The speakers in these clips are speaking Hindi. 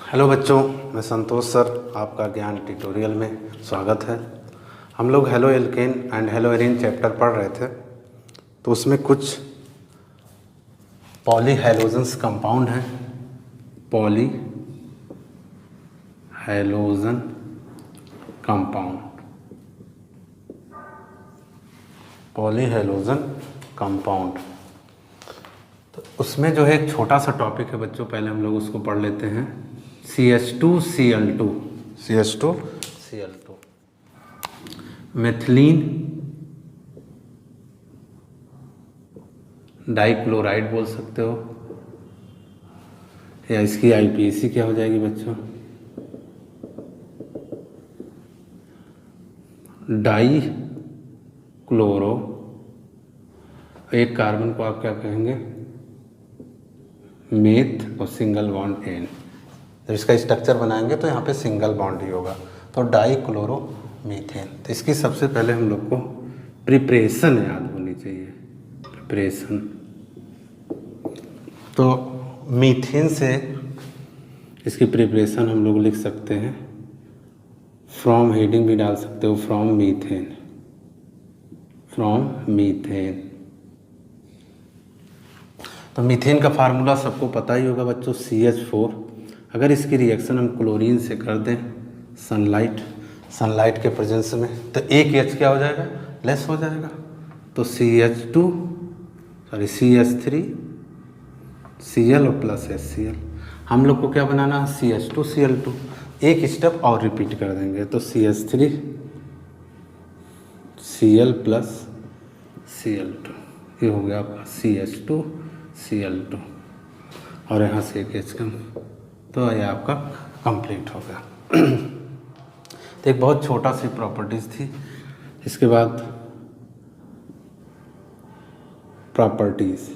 हेलो बच्चों, मैं संतोष सर, आपका ज्ञान ट्यूटोरियल में स्वागत है। हम लोग halo alkane and hello arene chapter पढ़ रहे थे, तो उसमें कुछ पॉली हैलोजन्स कंपाउंड हैं। Poly halogen compound, poly halogen compound, तो उसमें जो है एक छोटा सा टॉपिक है बच्चों, पहले हम लोग उसको पढ़ लेते हैं। CH2Cl2, CH2Cl2, मेथिलीन डाइक्लोराइड बोल सकते हो, या इसकी IPAC क्या हो जाएगी बच्चों? डाई क्लोरो, एक कार्बन को आप क्या कहेंगे? मेथ, और सिंगल बॉन्ड एन। जब इसका स्ट्रक्चर बनाएंगे तो यहाँ पे सिंगल बॉन्ड ही होगा, तो डाई क्लोरो मीथेन। तो इसकी सबसे पहले हम लोग को प्रिपरेशन याद होनी चाहिए। प्रिपरेशन, तो मीथेन से इसकी प्रिपरेशन हम लोग लिख सकते हैं, फ्रॉम हेडिंग भी डाल सकते हो, फ्रॉम मीथेन, फ्रॉम मीथेन। तो मीथेन का फार्मूला सबको पता ही होगा बच्चों, CH4। अगर इसकी रिएक्शन हम क्लोरीन से कर दें सनलाइट के प्रेजेंस में, तो एक H क्या हो जाएगा? लेस हो जाएगा। तो CH3 Cl और प्लस HCl। हम लोग को क्या बनाना है? CH2Cl2। एक स्टेप और रिपीट कर देंगे, तो CH3 Cl प्लस Cl2, ये हो गया आपका CH2Cl2, और यहाँ से एक H कम, तो ये आपका कंप्लीट हो गया। तो एक बहुत छोटा सी प्रॉपर्टीज़ थी। इसके बाद प्रॉपर्टीज़,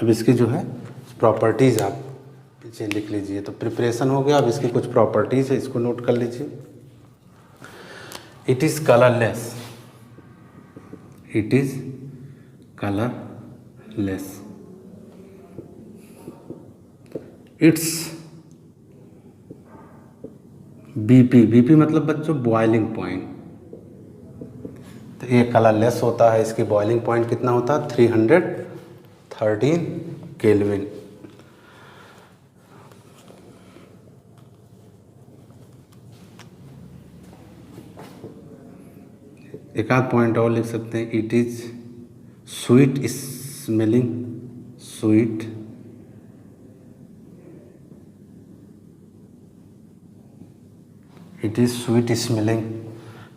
अब इसकी जो है प्रॉपर्टीज़ आप पीछे लिख लीजिए। तो प्रिपरेशन हो गया, अब इसकी कुछ प्रॉपर्टीज़ है, इसको नोट कर लीजिए। It is colourless, it is colourless, it's BP मतलब बच्चों बॉइलिंग पॉइंट। तो ये कलरलेस होता है, इसकी बॉइलिंग पॉइंट कितना होता है? 313 केल्विन। एक आध पॉइंट और लिख सकते हैं, it is sweet smelling, sweet it is sweet smelling,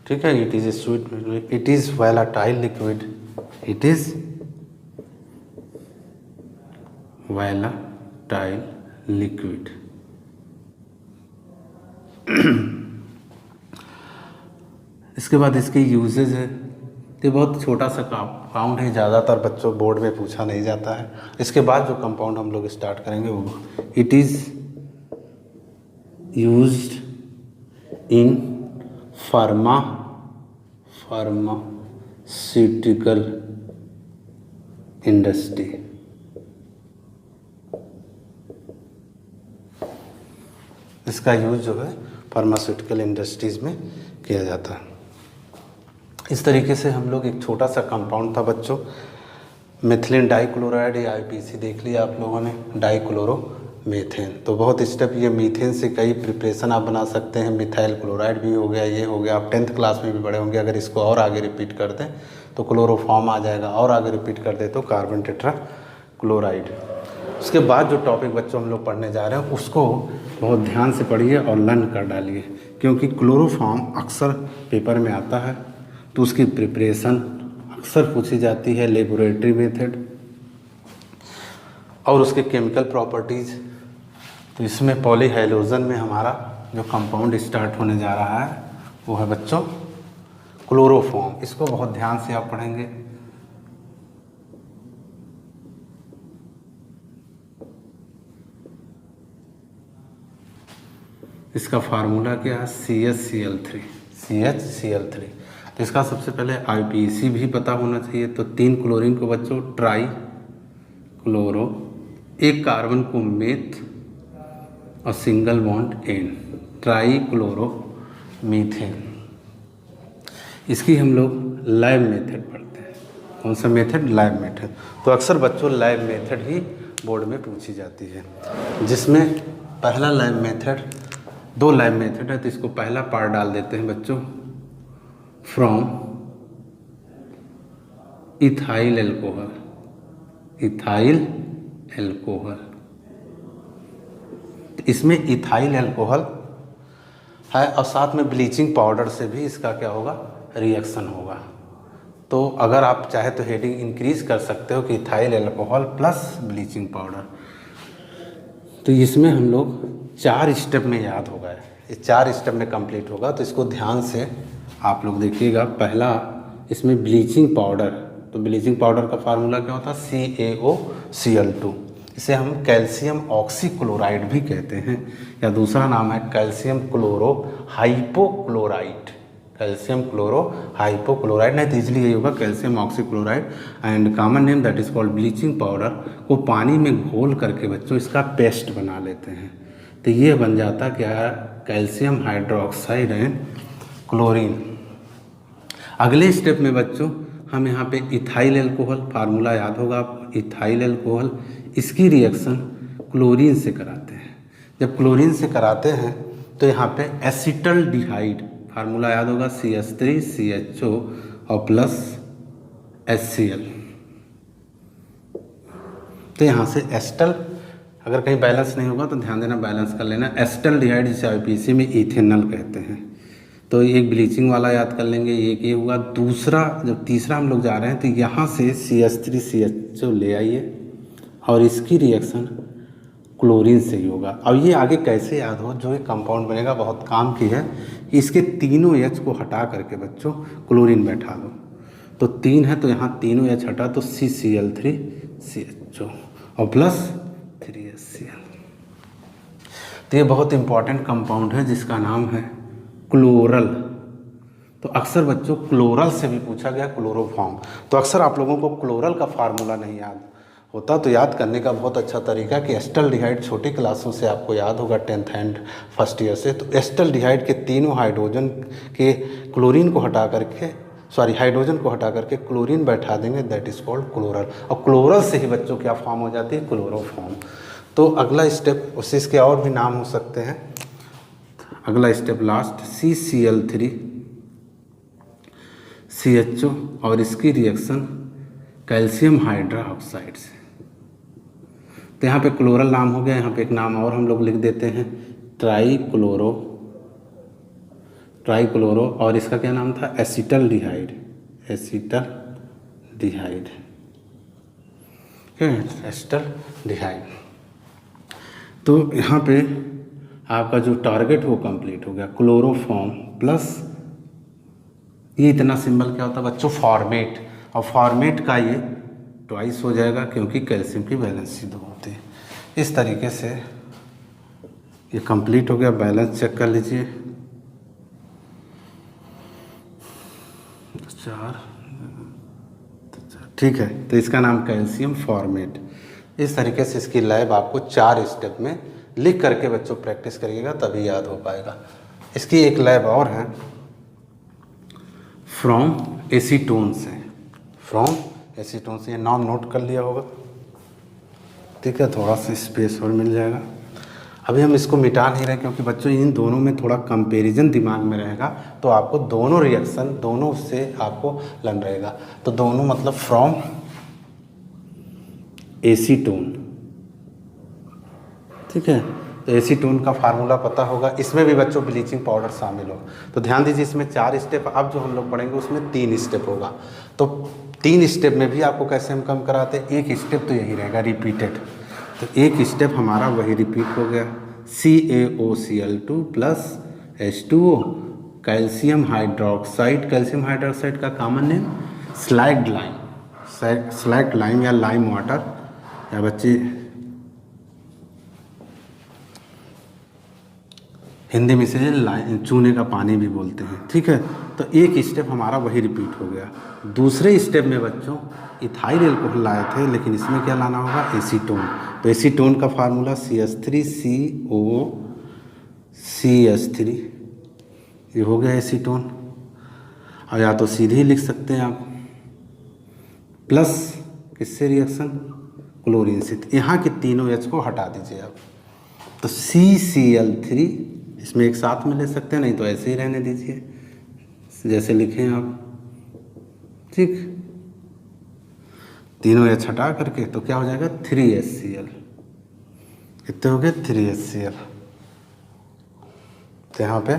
ठीक है। It is a sweet, it is volatile liquid, it is volatile liquid. इसके बाद इसके यूजेज है, ये बहुत छोटा सा कंपाउंड है, ज़्यादातर बच्चों बोर्ड में पूछा नहीं जाता है। इसके बाद जो कंपाउंड हम लोग स्टार्ट करेंगे वो, it is used in pharmaceutical industry. इसका यूज जो है फार्मास्यूटिकल इंडस्ट्रीज़ में किया जाता है। इस तरीके से हम लोग, एक छोटा सा कंपाउंड था बच्चों, मेथिलीन डाइक्लोराइड, या IPAC देख लिया आप लोगों ने, डाइक्लोरोमेथेन। तो बहुत स्टेप, ये मीथेन से कई प्रिपरेशन आप बना सकते हैं। मिथाइल क्लोराइड भी हो गया, ये हो गया, आप 10th क्लास में भी पढ़े होंगे। अगर इसको और आगे रिपीट कर दें तो क्लोरोफॉर्म आ जाएगा, और आगे रिपीट कर दे तो कार्बन टेट्रा क्लोराइड। उसके बाद जो टॉपिक बच्चों हम लोग पढ़ने जा रहे हैं, उसको बहुत ध्यान से पढ़िए और लर्न कर डालिए, क्योंकि क्लोरोफॉर्म अक्सर पेपर में आता है, तो उसकी प्रिपरेशन अक्सर पूछी जाती है, लेबोरेटरी मेथड और उसके केमिकल प्रॉपर्टीज़। तो इसमें पॉली हैलोजन में हमारा जो कंपाउंड स्टार्ट होने जा रहा है वो है बच्चों क्लोरोफॉर्म। इसको बहुत ध्यान से आप पढ़ेंगे। इसका फार्मूला क्या है? CHCl3। तो इसका सबसे पहले IPAC भी पता होना चाहिए। तो 3 क्लोरीन को बच्चों ट्राई क्लोरो एक कार्बन को मेथ और सिंगल बॉन्ड एन, ट्राईक्लोरोमीथेन। इसकी हम लोग लैब मेथड पढ़ते हैं। कौन सा मेथड? Lab method. तो अक्सर बच्चों लैब मेथड ही बोर्ड में पूछी जाती है, जिसमें पहला लैब मेथड, 2 लैब मेथड है, तो इसको पहला पार्ट डाल देते हैं बच्चों, from ethyl alcohol, ethyl alcohol. इसमें इथाइल एल्कोहल है और साथ में ब्लीचिंग पाउडर से भी इसका क्या होगा? रिएक्शन होगा। तो अगर आप चाहे तो हेडिंग इंक्रीज कर सकते हो कि ethyl alcohol plus bleaching powder. तो इसमें हम लोग 4 स्टेप में याद होगा, ये 4 स्टेप में कंप्लीट होगा। तो इसको ध्यान से आप लोग देखिएगा। पहला इसमें ब्लीचिंग पाउडर, तो ब्लीचिंग पाउडर का फार्मूला क्या होता है? CaOCl2। इसे हम कैल्शियम ऑक्सीक्लोराइड भी कहते हैं, या दूसरा नाम है calcium chloro hypochloride, calcium chloro hypochloride, नहीं तो इजली यही होगा calcium oxychloride. And common name that is called bleaching powder को पानी में घोल करके बच्चों इसका पेस्ट बना लेते हैं। तो ये बन जाता क्या है? Calcium hydroxide and chlorine. अगले स्टेप में बच्चों हम यहाँ पे इथाइल एल्कोहल, फार्मूला याद होगा आपको, इथाइल एल्कोहल, इसकी रिएक्शन क्लोरीन से कराते हैं। जब क्लोरीन से कराते हैं तो यहाँ पे एसिटल्डिहाइड, फार्मूला याद होगा, CH3CHO और प्लस HCl। तो यहाँ से एस्टल, अगर कहीं बैलेंस नहीं होगा तो ध्यान देना, बैलेंस कर लेना। एस्टल्डिहाइड जिसे IPC में इथेनॉल कहते हैं। तो एक ब्लीचिंग वाला याद कर लेंगे, एक ये हुआ। दूसरा, जब तीसरा हम लोग जा रहे हैं तो यहाँ से CH3CHO ले आइए और इसकी रिएक्शन क्लोरीन से ही होगा। अब ये आगे कैसे याद हो, जो एक कंपाउंड बनेगा बहुत काम की है, कि इसके तीनों H को हटा करके बच्चों क्लोरीन बैठा दो। तो 3 है तो यहाँ तीनों H हटा तो CCl3CHO और प्लस 3HCl। तो ये बहुत इंपॉर्टेंट कंपाउंड है जिसका नाम है क्लोरल। तो अक्सर बच्चों क्लोरल से भी पूछा गया, क्लोरोफॉर्म। तो अक्सर आप लोगों को क्लोरल का फार्मूला नहीं याद होता, तो याद करने का बहुत अच्छा तरीका कि एस्टल्डिहाइड छोटी क्लासों से आपको याद होगा, 10th एंड फर्स्ट ईयर से। तो एस्टल्डिहाइड के तीनों हाइड्रोजन के क्लोरीन को हटा करके, हाइड्रोजन को हटा करके क्लोरीन बैठा देंगे, दैट इज कॉल्ड क्लोरल। और क्लोरल से ही बच्चों क्या फॉर्म हो जाती है? क्लोरोफॉर्म। तो अगला स्टेप, उससे इसके और भी नाम हो सकते हैं। अगला स्टेप लास्ट, CCl3CHO और इसकी रिएक्शन कैल्शियम हाइड्रोक्साइड से। तो यहाँ पे क्लोरल नाम हो गया, यहाँ पे एक नाम और हम लोग लिख देते हैं, ट्राईक्लोरो और इसका क्या नाम था? Acetaldehyde, acetaldehyde, acetaldehyde. तो यहाँ पे आपका जो टारगेट वो कंप्लीट हो गया, क्लोरोफॉर्म प्लस ये इतना सिंबल क्या होता है बच्चों? फॉर्मेट। और फॉर्मेट का ये ट्वाइस हो जाएगा क्योंकि कैल्शियम की वैलेंसी 2 होती है। इस तरीके से ये कंप्लीट हो गया। बैलेंस चेक कर लीजिए, 4, ठीक है। तो इसका नाम कैल्शियम फॉर्मेट। इस तरीके से इसकी लैब आपको 4 स्टेप में लिख करके बच्चों प्रैक्टिस करिएगा, तभी याद हो पाएगा। इसकी एक लैब और है, फ्रॉम एसीटोन से, फ्रॉम एसीटोन से। ये नाम नोट कर लिया होगा, ठीक है। थोड़ा सा स्पेस और मिल जाएगा। अभी हम इसको मिटा नहीं रहे क्योंकि बच्चों इन दोनों में थोड़ा कंपैरिजन दिमाग में रहेगा, तो आपको दोनों रिएक्शन, दोनों से आपको लर्न रहेगा। तो दोनों मतलब फ्रॉम एसीटोन, ठीक है। तो एसीटोन का फार्मूला पता होगा। इसमें भी बच्चों ब्लीचिंग पाउडर शामिल होगा। तो ध्यान दीजिए, इसमें 4 स्टेप, अब जो हम लोग पढ़ेंगे उसमें 3 स्टेप होगा। तो 3 स्टेप में भी आपको कैसे हम कम कराते हैं? एक स्टेप तो यही रहेगा रिपीटेड। तो एक स्टेप हमारा वही रिपीट हो गया, CaOCl2 plus H2O, calcium hydroxide. Calcium hydroxide का common name slaked lime, slaked lime या लाइम वाटर, या बच्चे हिंदी में इसे चूने का पानी भी बोलते हैं, ठीक है। तो एक स्टेप हमारा वही रिपीट हो गया। दूसरे स्टेप में बच्चों इथाइल एल्कोहल लाए थे, लेकिन इसमें क्या लाना होगा, एसीटोन। तो एसीटोन का फार्मूला CH3COCH3, ये हो गया एसीटोन। और या तो सीधे ही लिख सकते हैं आप, प्लस किससे रिएक्शन, क्लोरीन से। यहाँ के तीनों H को हटा दीजिए आप, तो CCl3, इसमें एक साथ में ले सकते हैं, नहीं तो ऐसे ही रहने दीजिए जैसे लिखे हैं आप, ठीक। तीनों H हटा करके तो क्या हो जाएगा 3HCl। कितने हो गए 3HCl। तो यहाँ पे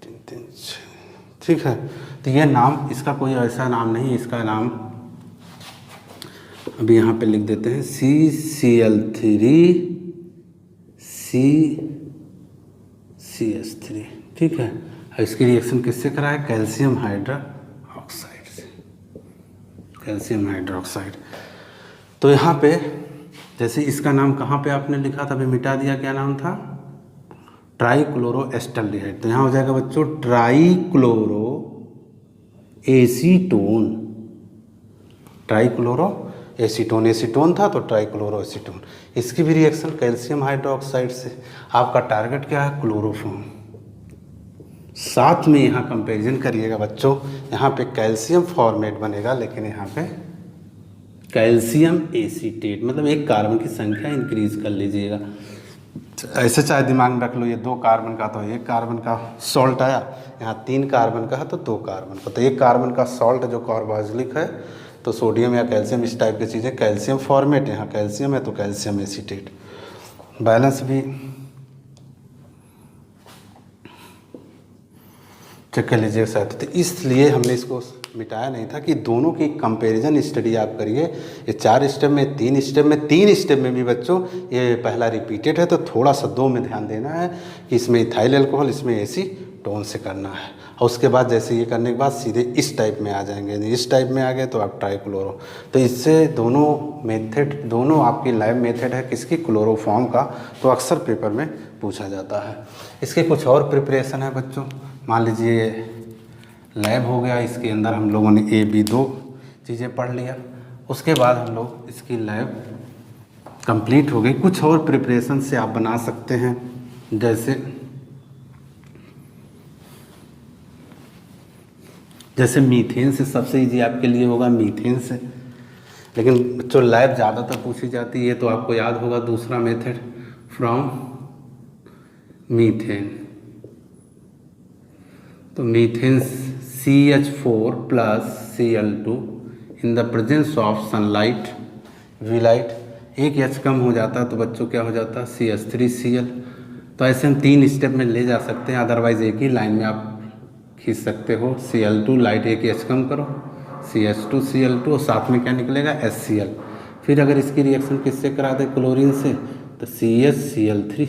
3 3 6, ठीक है। तो ये नाम, इसका कोई ऐसा नाम नहीं, इसका नाम अभी यहाँ पे लिख देते हैं CCl3CCH3, ठीक है। इसकी रिएक्शन किससे कराए, कैल्शियम हाइड्रोक्साइड से, कैल्शियम हाइड्रोक्साइड। तो यहाँ पे जैसे इसका नाम कहाँ पे आपने लिखा था, अभी मिटा दिया, क्या नाम था, ट्राईक्लोरोएस्टल्डिहाइड। तो यहाँ हो जाएगा बच्चों trichloro acetone, trichloro acetone, acetone था तो ट्राईक्लोरो एसीटोन। इसकी भी रिएक्शन कैल्शियम हाइड्रोक्साइड से। आपका टारगेट क्या है, क्लोरोफॉर्म। साथ में यहाँ कंपैरिजन करिएगा बच्चों, यहाँ पे कैल्शियम फॉर्मेट बनेगा, लेकिन यहाँ पे कैल्शियम एसीटेट, मतलब एक कार्बन की संख्या इंक्रीज कर लीजिएगा। ऐसे चाहे दिमाग में रख लो, ये 2 कार्बन का तो 1 कार्बन का सॉल्ट आया, यहाँ 3 कार्बन का है तो 2 कार्बन का। तो 1 कार्बन का सॉल्ट जो कार्बोक्सिलिक है, तो सोडियम या कैल्शियम इस टाइप की चीज़ें कैल्शियम फॉर्मेट, यहाँ कैल्शियम है तो कैल्शियम एसीटेट। बैलेंस भी चेक कर लीजिए शायद। तो इसलिए हमने इसको मिटाया नहीं था कि दोनों की कंपैरिजन स्टडी आप करिए। ये 4 स्टेप में, 3 स्टेप में, 3 स्टेप में भी बच्चों ये पहला रिपीटेड है, तो थोड़ा सा 2 में ध्यान देना है कि इसमें इथाइल एल्कोहल, इसमें एसीटोन से करना है। और उसके बाद जैसे ये करने के बाद सीधे इस टाइप में आ जाएंगे, इस टाइप में आ गए तो आप ट्राईक्लोरो। तो इससे दोनों मेथड, दोनों आपकी लैब मेथड है किसकी, क्लोरोफॉर्म का, तो अक्सर पेपर में पूछा जाता है। इसके कुछ और प्रिपरेशन है बच्चों। मान लीजिए लैब हो गया, इसके अंदर हम लोगों ने A, B 2 चीज़ें पढ़ लिया। उसके बाद हम लोग इसकी लैब कंप्लीट हो गई। कुछ और प्रिपरेशन से आप बना सकते हैं, जैसे मीथेन से सबसे इजी आपके लिए होगा, मीथेन से। लेकिन बच्चों लैब ज़्यादातर पूछी जाती है, तो आपको याद होगा दूसरा मेथड, फ्रॉम मीथेन। तो methane CH4 + Cl2 in the presence of sunlight, V light, एक H कम हो जाता है तो बच्चों क्या हो जाता है, CH3Cl। तो ऐसे हम 3 स्टेप में ले जा सकते हैं, अदरवाइज़ एक ही लाइन में आप खींच सकते हो। Cl2 लाइट एक H कम करो, CH2Cl2 और साथ में क्या निकलेगा, HCl। फिर अगर इसकी रिएक्शन किससे करा दे, क्लोरीन से, तो CHCl3,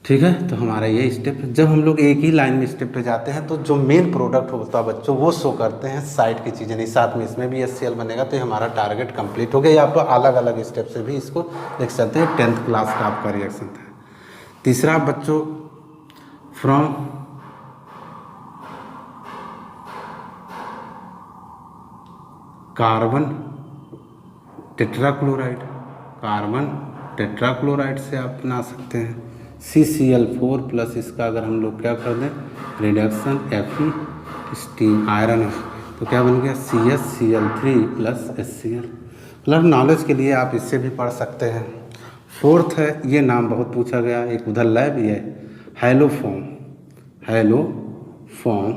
ठीक है। तो हमारा ये स्टेप, जब हम लोग एक ही लाइन में स्टेप पे जाते हैं तो जो मेन प्रोडक्ट होता है बच्चों वो शो करते हैं, साइड की चीज़ें नहीं। साथ में इसमें भी HCl बनेगा, तो हमारा टारगेट कंप्लीट हो गया। या तो अलग अलग स्टेप से भी इसको देख सकते हैं। 10th क्लास का आपका रिएक्शन था। तीसरा बच्चों, from carbon tetrachloride, carbon tetrachloride से आप बना सकते हैं CCl4 प्लस इसका अगर हम लोग क्या कर दें, रिडक्शन Fe स्टीम आयरन, तो क्या बन गया CHCl3 + HCl। मतलब नॉलेज के लिए आप इससे भी पढ़ सकते हैं। 4th है, ये नाम बहुत पूछा गया, एक उधर लैब ये हैलोफॉर्म, हैलोफॉर्म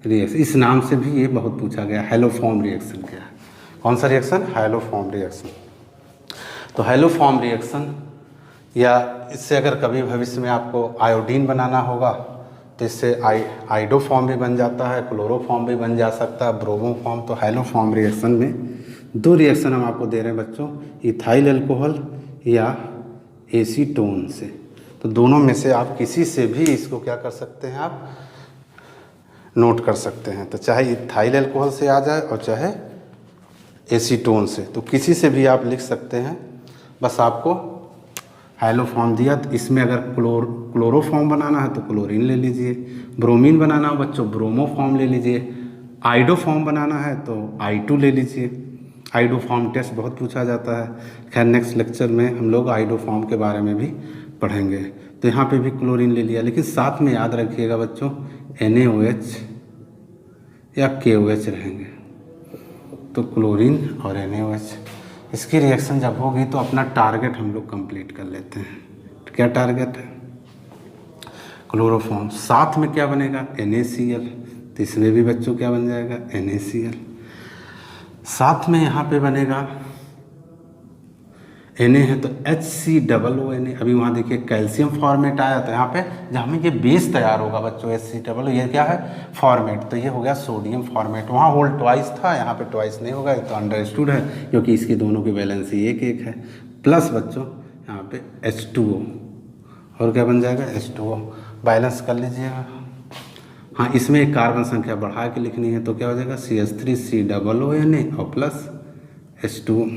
रिएक्शन, इस नाम से भी ये बहुत पूछा गया। हैलोफॉर्म रिएक्शन क्या है, कौन सा रिएक्शन, हैलोफॉर्म रिएक्शन। तो हैलोफॉर्म रिएक्शन, या इससे अगर कभी भविष्य में आपको आयोडीन बनाना होगा तो इससे आइडोफॉर्म भी बन जाता है, क्लोरोफॉर्म भी बन जा सकता है, ब्रोमोफॉर्म। तो हैलोफॉर्म रिएक्शन में 2 रिएक्शन हम आपको दे रहे हैं बच्चों, इथाइल एल्कोहल या एसीटोन से। तो दोनों में से आप किसी से भी इसको क्या कर सकते हैं, आप नोट कर सकते हैं। तो चाहे इथाइल एल्कोहल से आ जाए और चाहे एसीटोन से, तो किसी से भी आप लिख सकते हैं। बस आपको हाइलो फॉर्म दिया, तो इसमें अगर क्लोरोफॉर्म बनाना है तो क्लोरीन ले लीजिए, ब्रोमीन बनाना हो बच्चों ब्रोमो फॉर्म ले लीजिए, आइडो फॉर्म बनाना है तो I2 ले लीजिए। आइडो फॉर्म टेस्ट बहुत पूछा जाता है। खैर नेक्स्ट लेक्चर में हम लोग आइडो फॉर्म के बारे में भी पढ़ेंगे। तो यहाँ पे भी क्लोरीन ले लिया, लेकिन साथ में याद रखिएगा बच्चों NaOH या KOH रहेंगे। तो क्लोरीन और NaOH, इसकी रिएक्शन जब होगी तो अपना टारगेट हम लोग कंप्लीट कर लेते हैं। क्या टारगेट है? क्लोरोफॉर्म। साथ में क्या बनेगा? NaCl। तो इसमें भी बच्चों क्या बन जाएगा? NaCl। साथ में यहाँ पे बनेगा Na है तो HCOONA। अभी वहाँ देखिए कैल्शियम फॉर्मेट आया था, यहाँ पे जहाँ में ये बेस तैयार होगा बच्चों HCOO, ये क्या है? फॉर्मेट। तो ये हो गया सोडियम फॉर्मेट। वहाँ होल ट्वाइस था, यहाँ पे ट्वाइस नहीं होगा, तो अंडरस्टूड है क्योंकि इसकी दोनों की वैलेंसी एक एक है। प्लस बच्चों यहाँ पे H2O, और क्या बन जाएगा? H2O। बैलेंस कर लीजिएगा। हाँ, इसमें एक कार्बन संख्या बढ़ा के लिखनी है तो क्या हो जाएगा? CH3COONA और प्लस H2O।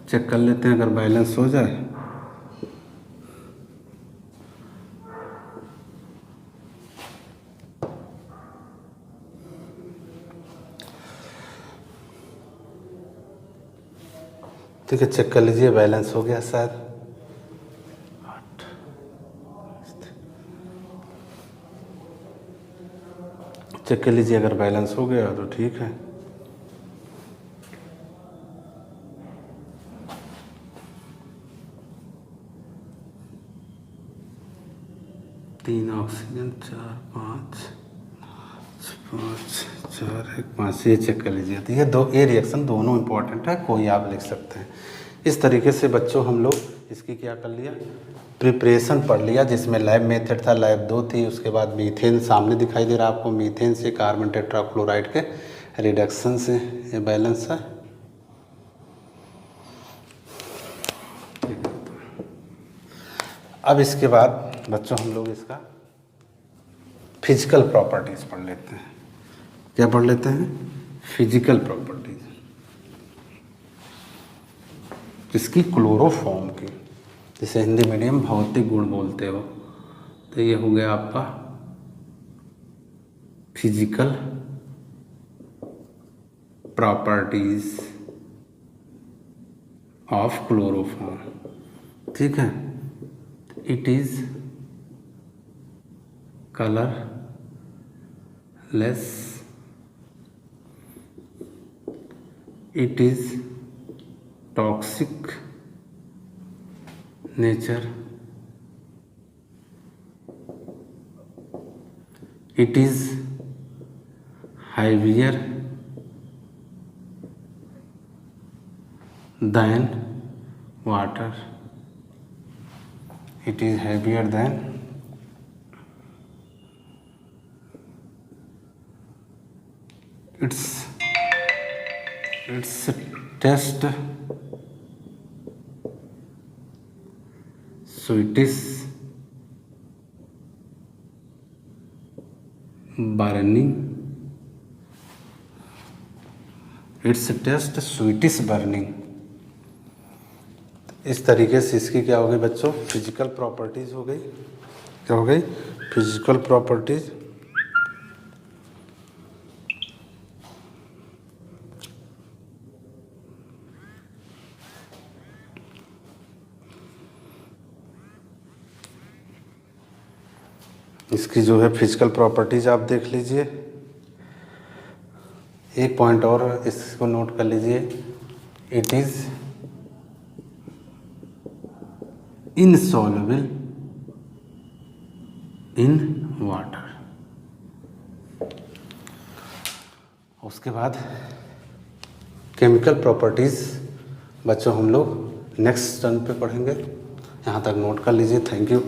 चेक कर लेते हैं अगर बैलेंस हो जाए। ठीक है, चेक कर लीजिए बैलेंस हो गया शायद। चेक कर लीजिए अगर बैलेंस हो गया तो ठीक है। तीन ऑक्सीजन, 4 5 5 4 1 5, ये चेक कर लीजिए। तो ये रिएक्शन दोनों इंपॉर्टेंट है, कोई आप लिख सकते हैं। इस तरीके से बच्चों हम लोग इसकी क्या कर लिया? प्रिपरेशन पढ़ लिया, जिसमें लैब मेथड था, लैब 2 थी। उसके बाद मीथेन सामने दिखाई दे रहा है आपको, मीथेन से कार्बन टेट्राक्लोराइड के रिडक्शन से ये बैलेंस है। अब इसके बाद बच्चों हम लोग इसका फिजिकल प्रॉपर्टीज पढ़ लेते हैं। क्या पढ़ लेते हैं? फिजिकल प्रॉपर्टीज, जिसकी क्लोरोफॉर्म की, जिसे हिंदी मीडियम भौतिक गुण बोलते हो। तो ये हो गया आपका फिजिकल प्रॉपर्टीज ऑफ क्लोरोफॉर्म। ठीक है, it is colorless, it is toxic nature, it is heavier than water, it is heavier than its test sweetest burning, its test sweetest burning। इस तरीके से इसकी क्या हो गई बच्चों? फिजिकल प्रॉपर्टीज हो गई। क्या हो गई? Physical properties. इसकी जो है फिजिकल प्रॉपर्टीज आप देख लीजिए। एक पॉइंट और इसको नोट कर लीजिए, it is insoluble in water. उसके बाद केमिकल प्रॉपर्टीज बच्चों हम लोग नेक्स्ट टर्न पे पढ़ेंगे। यहाँ तक नोट कर लीजिए। Thank you.